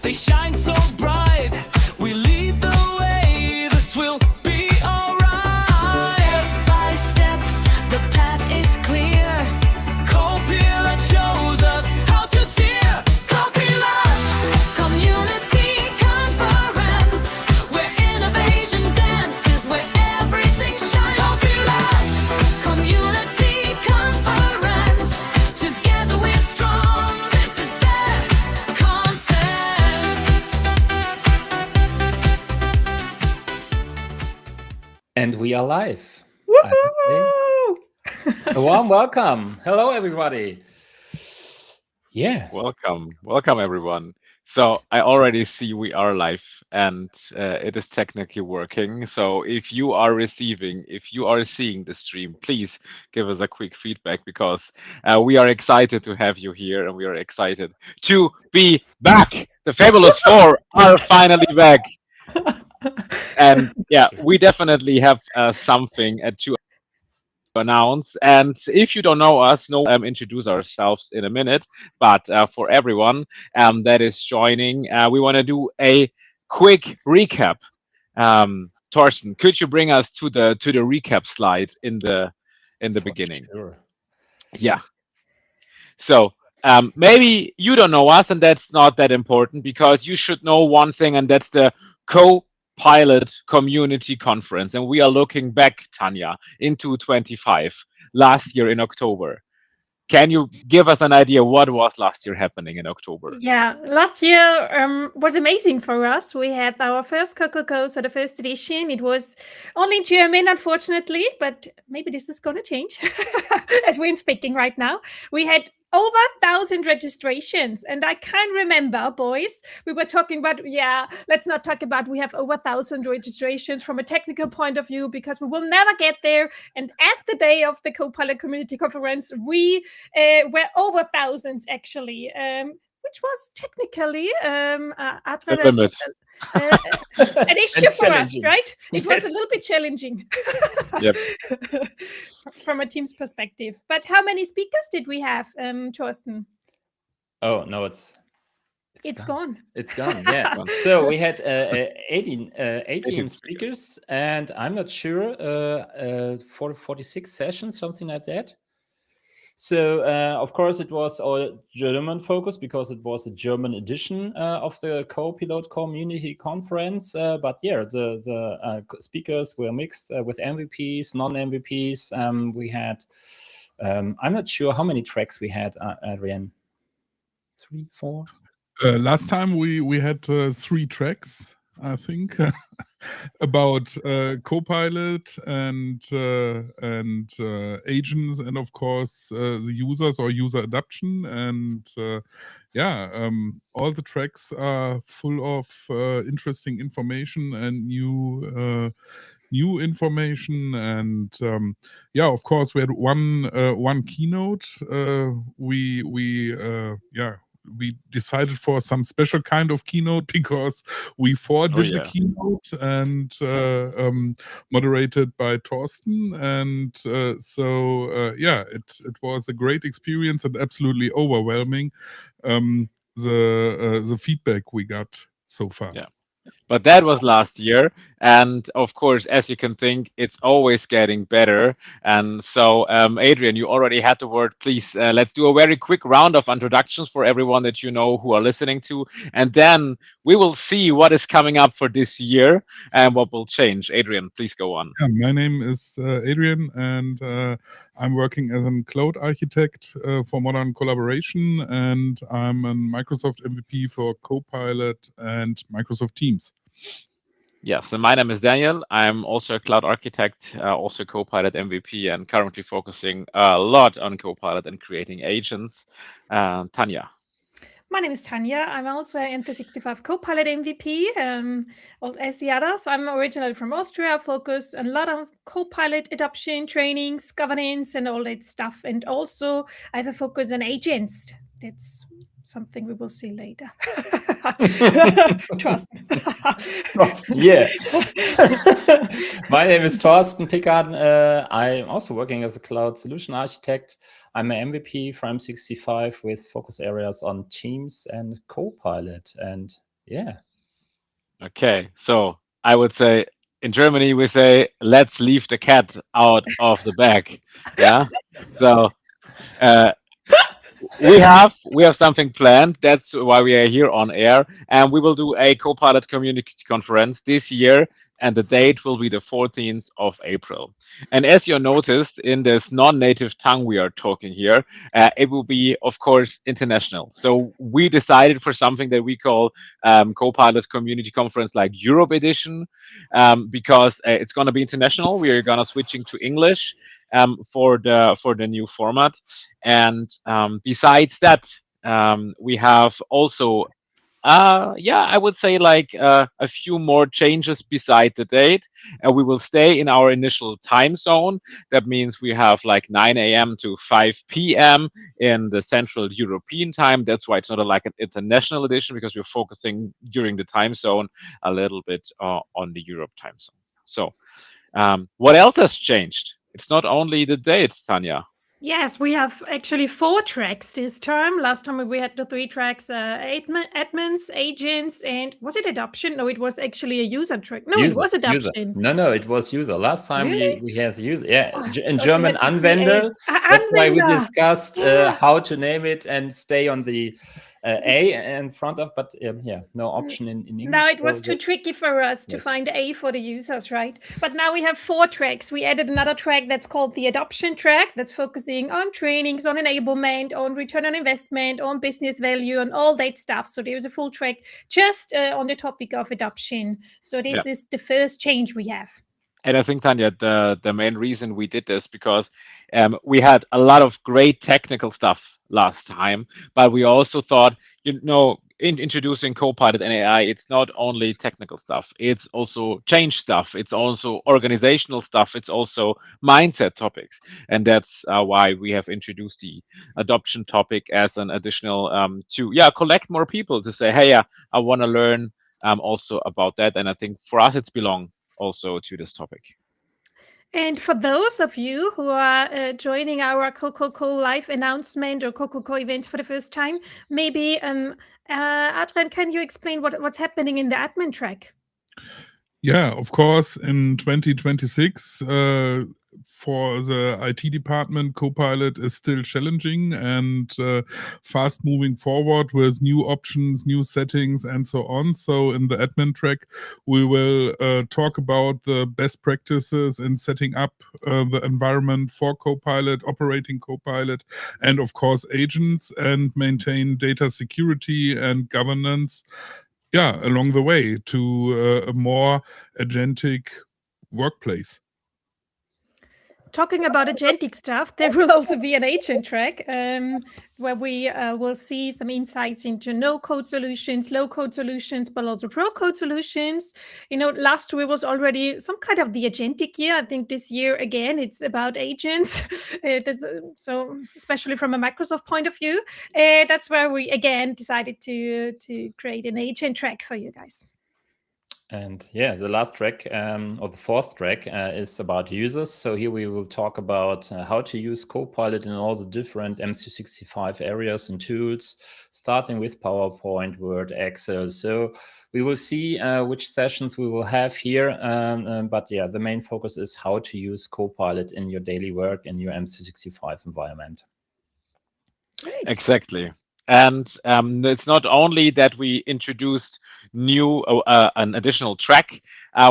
they shine so bright. We lead the way, this will be alright. Step by step, the path is clear. Copilot shows us how to steer. Copilot, community conference, where innovation dances, where everything shines. Copilot, community conference, together we're strong, this is their consensus. And we are live. Woohoo! A warm welcome. Hello, everybody. Yeah. Welcome everyone. So I already see we are live and it is technically working. So if you are seeing the stream, please give us a quick feedback because we are excited to have you here and we are excited to be back. The Fabulous Four are finally back. And yeah, we definitely have something to announce. And if you don't know us, introduce ourselves in a minute. But for everyone that is joining, we want to do a quick recap. Thorsten, could you bring us to the recap slide in the beginning? Sure. Yeah. So maybe you don't know us, and that's not that important because you should know one thing, and that's the Copilot Community Conference. And we are looking back, Tanja, into 25, last year in October. Can you give us an idea what was last year happening in October? Yeah, last year was amazing for us. We had our first CoCoCo, so the first edition. It was only in German, unfortunately, but maybe this is going to change as we're speaking right now. We had over 1,000 registrations, and I can remember, boys, we were talking about, let's not talk about we have over 1,000 registrations from a technical point of view because we will never get there. And at the day of the Copilot Community Conference, we were over thousands actually, which was technically an issue for us, right? It was a little bit challenging. Yep. From a team's perspective. But how many speakers did we have, Thorsten? Oh, no, it's gone. It's gone, yeah. So we had 18 speakers, and I'm not sure, 46 sessions, something like that. So, of course, it was all German focused because it was a German edition of the Copilot Community Conference. But yeah, the speakers were mixed with MVPs, non-MVPs. We had, I'm not sure how many tracks we had, Adrian. 3, 4? Last time we had 3 tracks, I think, about Copilot and agents, and of course the users or user adoption. And all the tracks are full of interesting information and new information. And of course we had one keynote. We decided for some special kind of keynote because we did the keynote and moderated by Thorsten. And it was a great experience and absolutely overwhelming, the feedback we got so far. Yeah. But that was last year. And of course, as you can think, it's always getting better. And so, Adrian, you already had the word. Please, let's do a very quick round of introductions for everyone that you know who are listening to. And then we will see what is coming up for this year and what will change. Adrian, please go on. Yeah, my name is Adrian, and I'm working as a cloud architect for modern collaboration. And I'm a Microsoft MVP for Copilot and Microsoft Teams. Yes, and my name is Daniel. I'm also a cloud architect, also Copilot MVP, and currently focusing a lot on Copilot and creating agents. Tanja. My name is Tanja. I'm also an N365 Copilot MVP, as the others. I'm originally from Austria, focus a lot on Copilot adoption, trainings, governance, and all that stuff. And also I have a focus on agents. That's something we will see later. Trust me. Yeah. My name is Thorsten Pickard. I'm also working as a cloud solution architect. I'm an MVP for M65 with focus areas on Teams and Copilot. And Yeah. Okay, so I would say in Germany we say let's leave the cat out of the bag. Yeah. So uh, we have something planned. That's why we are here on air, and we will do a Copilot community conference this year, and the date will be the 14th of April. And as you noticed in this non-native tongue we are talking here, it will be, of course, international. So we decided for something that we call Copilot community conference, like Europe edition, because it's going to be international. We are going to switching to English for the new format. And besides that, we have also, yeah, I would say like a few more changes beside the date. We will stay in our initial time zone. That means we have like 9 a.m. to 5 p.m. in the Central European time. That's why it's not like an international edition, because we're focusing during the time zone a little bit on the Europe time zone. So, what else has changed? It's not only the dates, Tanja. Yes, we have actually 4 tracks this time. Last time we had the 3 tracks, admins, agents, and was it adoption? No, it was actually a user track. No, it was User. adoption. No, it was user. Last time Really? we has user. Yeah, Oh, in thought we German had to create Anwender. That's why we Anwender. discussed Yeah. how to name it and stay on the A in front of, but yeah, no option in English. No, it was so too tricky for us to Yes. find A for the users, right? But now we have 4 tracks. We added another track that's called the adoption track, that's focusing on trainings, on enablement, on return on investment, on business value, and all that stuff. So there's a full track just on the topic of adoption. So this is the first change we have. And I think, Tanya, the main reason we did this because we had a lot of great technical stuff last time, but we also thought, in introducing Copilot and AI, it's not only technical stuff, it's also change stuff, it's also organizational stuff, it's also mindset topics. And that's why we have introduced the adoption topic as an additional to collect more people to say, hey, I want to learn also about that. And I think for us, it's belong also to this topic. And for those of you who are joining our CoCoCo live announcement or CoCoCo events for the first time, maybe Adrian, can you explain what's happening in the admin track? Yeah, of course, in 2026, for the IT department, Copilot is still challenging and fast moving forward with new options, new settings, and so on. So in the admin track, we will talk about the best practices in setting up the environment for Copilot, operating Copilot, and of course agents, and maintain data security and governance along the way to a more agentic workplace. Talking about agentic stuff, there will also be an agent track where we will see some insights into no-code solutions, low-code solutions, but also pro-code solutions. Last year was already some kind of the agentic year. I think this year, again, it's about agents. So especially from a Microsoft point of view, that's where we, again, decided to create an agent track for you guys. And yeah, the last track or the 4th track is about users. So here we will talk about how to use Copilot in all the different MC65 areas and tools, starting with PowerPoint, Word, Excel. So we will see which sessions we will have here. But yeah, the main focus is how to use Copilot in your daily work in your MC65 environment. Great. Exactly. And it's not only that we introduced an additional track,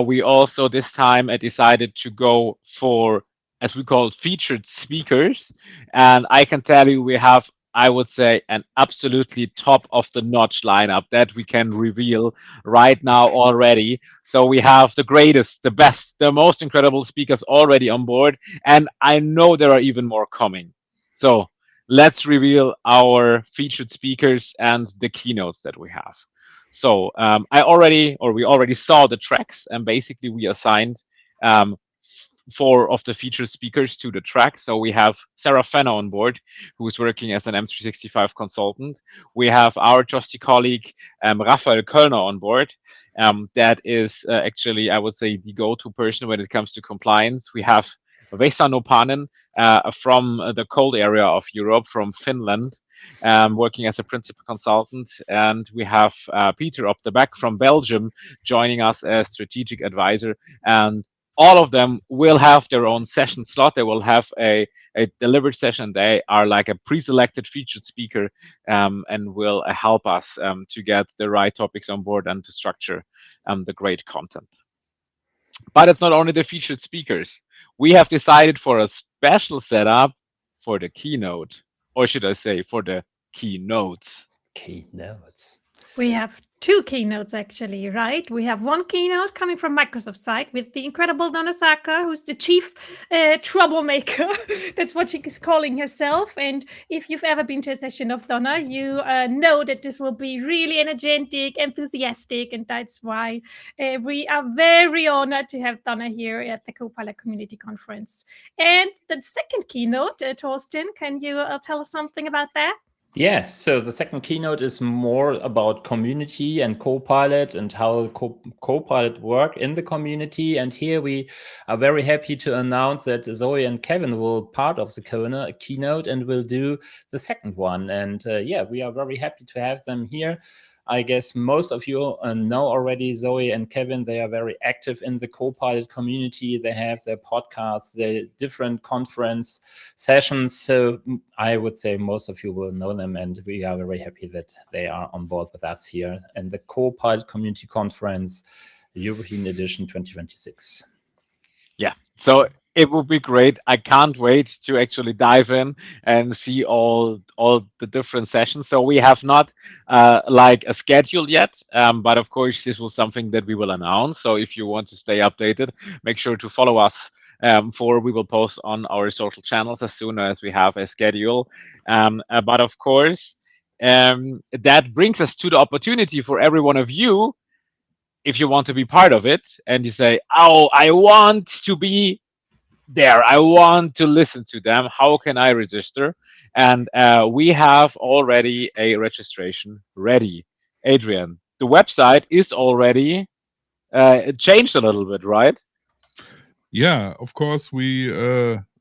we also this time decided to go for, as we call it, featured speakers. And I can tell you we have, I would say, an absolutely top of the notch lineup that we can reveal right now already. So we have the greatest, the best, the most incredible speakers already on board. And I know there are even more coming. So let's reveal our featured speakers and the keynotes that we have. So we already saw the tracks, and basically we assigned 4 of the featured speakers to the track. So we have Sarah Fenner on board, who is working as an M365 consultant. We have our trusty colleague, Raphael Kölner on board. That is actually, I would say, the go-to person when it comes to compliance. We have Vesa Nopanen from the cold area of Europe, from Finland, working as a principal consultant. And we have Peter up the back from Belgium joining us as strategic advisor. And all of them will have their own session slot. They will have a delivered session. They are like a pre-selected featured speaker and will help us to get the right topics on board and to structure the great content. But it's not only the featured speakers. We have decided for a special setup for the keynote, or should I say for the keynotes. Keynotes. We have two keynotes actually, right? We have one keynote coming from Microsoft side with the incredible Donna Saka, who's the chief troublemaker. That's what she is calling herself. And if you've ever been to a session of Donna, you know that this will be really energetic, enthusiastic, and that's why we are very honored to have Donna here at the Copilot Community Conference. And the second keynote, Thorsten, can you tell us something about that? Yeah, so the second keynote is more about community and Copilot and how Copilot work in the community. And here we are very happy to announce that Zoe and Kevin will part of the keynote and will do the second one. And yeah, we are very happy to have them here. I guess most of you know already Zoe and Kevin. They are very active in the Copilot community. They have their podcasts, their different conference sessions. So I would say most of you will know them, and we are very happy that they are on board with us here in the Copilot Community Conference, European Edition 2026. Yeah, so it would be great. I can't wait to actually dive in and see all the different sessions. So we have not like a schedule yet, but of course this was something that we will announce. So if you want to stay updated, make sure to follow us. For we will post on our social channels as soon as we have a schedule. But of course, that brings us to the opportunity for every one of you. If you want to be part of it and you say, oh, I want to be there, I want to listen to them, how can I register? And we have already a registration ready. Adrian, the website is already changed a little bit, right? Yeah, of course, we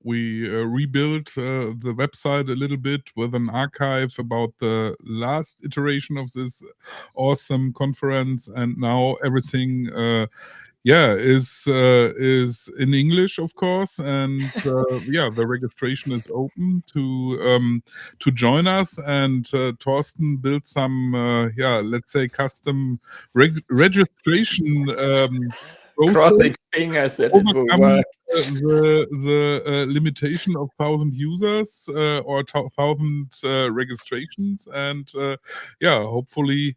rebuilt the website a little bit with an archive about the last iteration of this awesome conference, and now everything is in English, of course, and yeah, the registration is open to join us. And Thorsten built some let's say custom registration process. Crossing fingers that it will work. The limitation of 1,000 users or 1,000 registrations, and yeah, hopefully,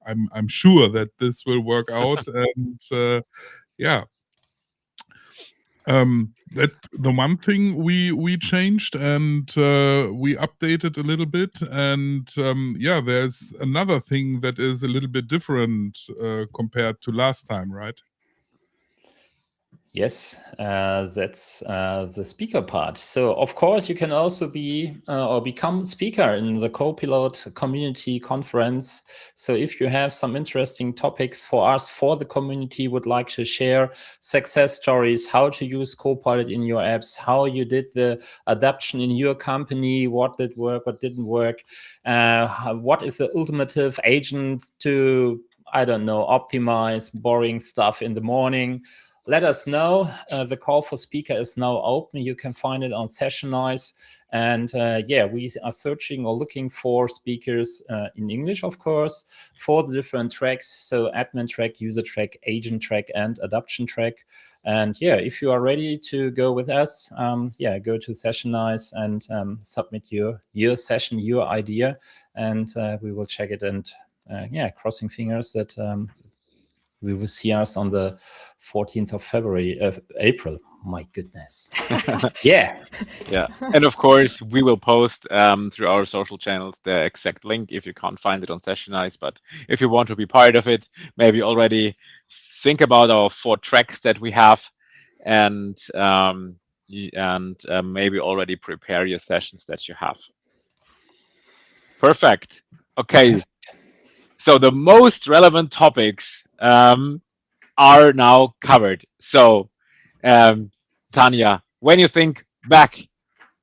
I'm sure that this will work out, and yeah. That's the one thing we changed, and we updated a little bit, and yeah, there's another thing that is a little bit different compared to last time, right? Yes, that's the speaker part. So, of course, you can also be or become speaker in the Copilot Community Conference. So, if you have some interesting topics for us, for the community, would like to share success stories, how to use Copilot in your apps, how you did the adoption in your company, what did work, what didn't work, what is the ultimate agent to, I don't know, optimize boring stuff in the morning. Let us know. The call for speaker is now open. You can find it on Sessionize. And yeah, we are searching or looking for speakers in English, of course, for the different tracks. So admin track, user track, agent track, and adoption track. And yeah, if you are ready to go with us, yeah, go to Sessionize and submit your session, your idea, and we will check it. And yeah, crossing fingers that we will see us on the 14th of April. My goodness. Yeah. Yeah. And of course, we will post through our social channels the exact link if you can't find it on Sessionize. But if you want to be part of it, maybe already think about our 4 tracks that we have, and maybe already prepare your sessions that you have. Perfect. Okay. So the most relevant topics are now covered. So, Tanja, when you think back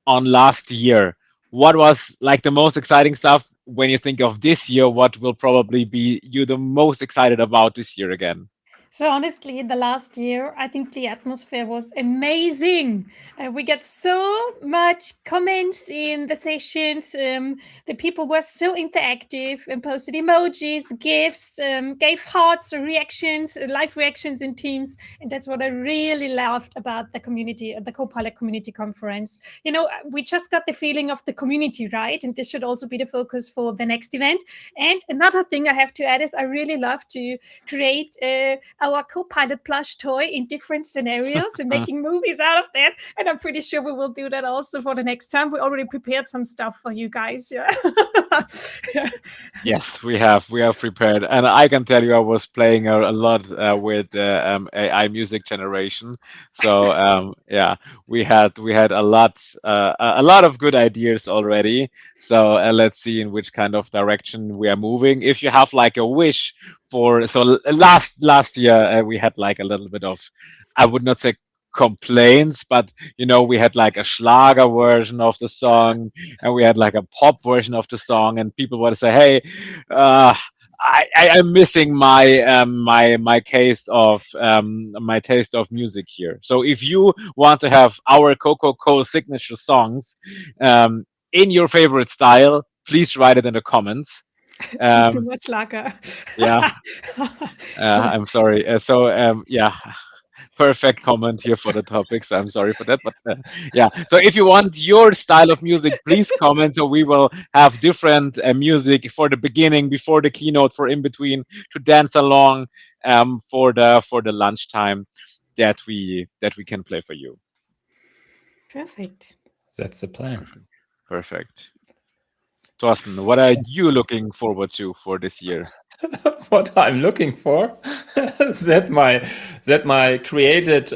on last year, what was like the most exciting stuff? When you think of this year, what will probably be you the most excited about this year again? So honestly, in the last year, I think the atmosphere was amazing. We got so much comments in the sessions. The people were so interactive and posted emojis, gifs, gave hearts, reactions, live reactions in Teams, and that's what I really loved about the community, the Copilot Community Conference. You know, we just got the feeling of the community, right? And this should also be the focus for the next event. And another thing I have to add is I really love to create our Copilot plush toy in different scenarios and making movies out of that. And I'm pretty sure we will do that also for the next time. We already prepared some stuff for you guys. Yeah. Yeah. Yes, we have prepared, and I can tell you, I was playing a lot with AI music generation. So yeah, we had a lot of good ideas already. So let's see in which kind of direction we are moving. If you have like a wish for, so last year we had like a little bit of, I would not say complaints, but we had like a Schlager version of the song, and we had like a pop version of the song, and people want to say, hey, uh, I'm missing my taste of music here. So if you want to have our CoCoCo signature songs in your favorite style, please write it in the comments. Please do much lager. Yeah, I'm sorry. Yeah, perfect comment here for the topic. So I'm sorry for that, but yeah. So if you want your style of music, please comment. So we will have different music for the beginning, before the keynote, for in between, to dance along, for the lunchtime that we can play for you. Perfect. That's the plan. Perfect. Thorsten, what are you looking forward to for this year? What I'm looking for is that my created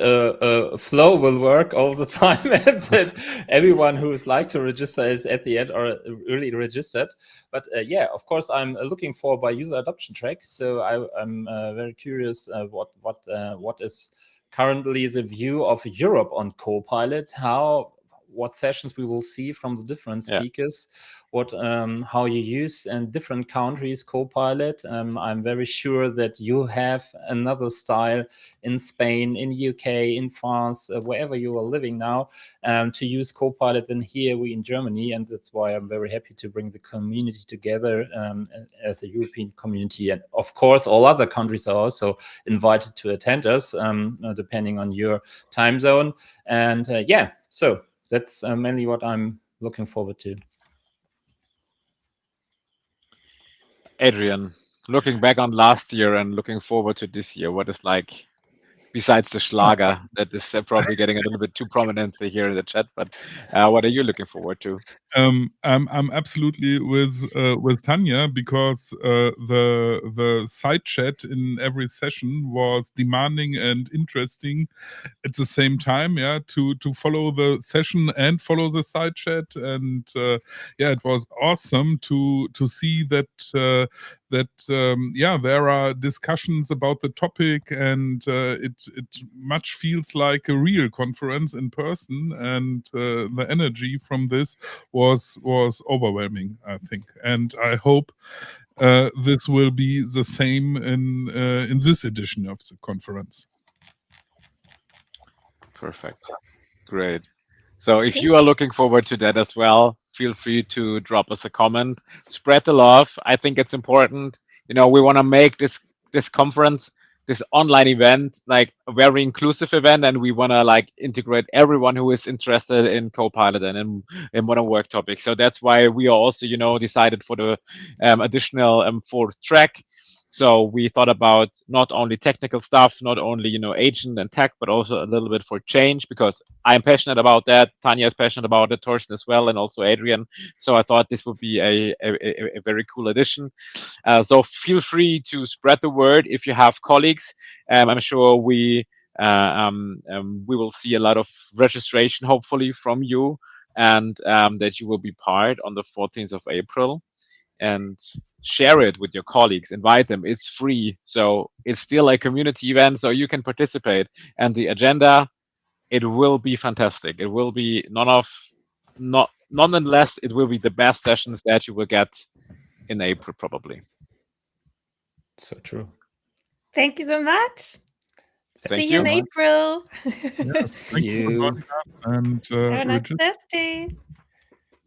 flow will work all the time, and that everyone who is like to register is at the end or really registered. But yeah, of course, I'm looking for by user adoption track. So I'm very curious what is currently the view of Europe on Copilot, what sessions we will see from the different Yeah. speakers, how you use in different countries Copilot. I'm very sure that you have another style in Spain, in UK, in France, wherever you are living now, to use Copilot than here we in Germany. And that's why I'm very happy to bring the community together as a European community. And of course, all other countries are also invited to attend us, depending on your time zone. And yeah, so that's mainly what I'm looking forward to. Adrian, looking back on last year and looking forward to this year, what is like, besides the Schlager that is probably getting a little bit too prominently here in the chat, but what are you looking forward to? I'm absolutely with Tanja, because the side chat in every session was demanding and interesting at the same time. Yeah, to follow the session and follow the side chat, and yeah, it was awesome to see that yeah, there are discussions about the topic, and it much feels like a real conference in person, and the energy from this was overwhelming, I think, and I hope this will be the same in this edition of the conference. Perfect. Great. So if you are looking forward to that as well, feel free to drop us a comment. Spread the love. I think it's important. We want to make this conference, this online event, like a very inclusive event, and we want to like integrate everyone who is interested in Copilot and in modern work topics. So that's why we are also, decided for the additional fourth track. So we thought about not only technical stuff, not only agent and tech, but also a little bit for change, because I'm passionate about that. Tanja is passionate about it, Thorsten as well, and also Adrian. So I thought this would be a very cool addition. So feel free to spread the word if you have colleagues. I'm sure we will see a lot of registration, hopefully, from you, and that you will be part on the 14th of April. And share it with your colleagues, invite them. It's free, so it's still a community event, so you can participate. And the agenda, it will be fantastic. It will be nonetheless, it will be the best sessions that you will get in April, probably. So true. Thank you so much. Thank See you in you. April. Yes, See thank you for you. joining us. And Have a nice Regis- Thursday.